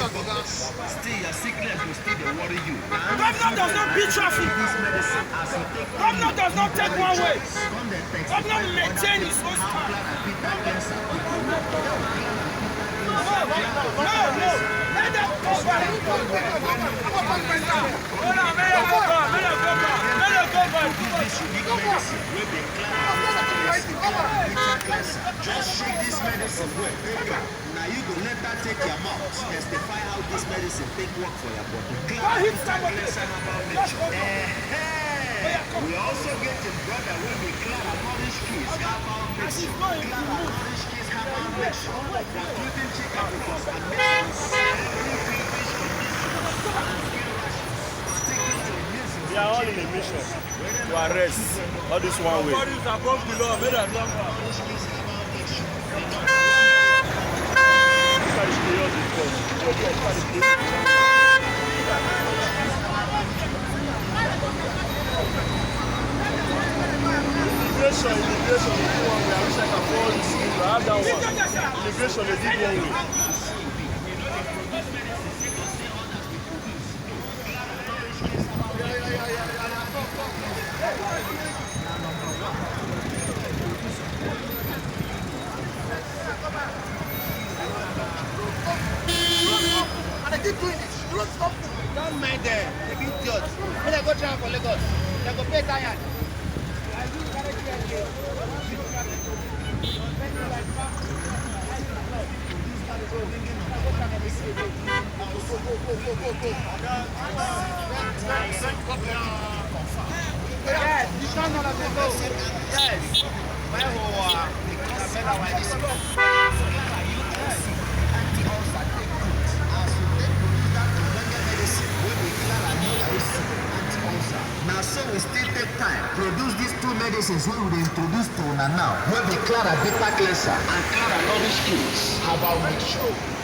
Still, your sickness will still dey worry you. Governor does not beat traffic. Governor does not take one way. Governor maintain his own stand. No. Let them go back. Just shake this medicine well. Now you go let that take your mouth. Testify how this medicine take work for your body. We also get his brother when we Clara Morris Keys, Herbal Mixture. Clara Morris Keys, Herbal Mixture. Including chicken because and We are all in a mission to arrest all this one way. Bodies above the law, made a number. Immigration, they do one way. I wish I can follow this. I have that one. Immigration, they did one way. And they keep doing this. You don't stop them. Don't mind them. They be idiots. When they go try for Lagos, they go pay tired. Yes, you can't know that they go. Yes. Now, so we still take time produce these two medicines wey we dey introduce to una now. Wey be Clara Bitter Cleanser and Clara Nourish Keys. Herbal Mixture.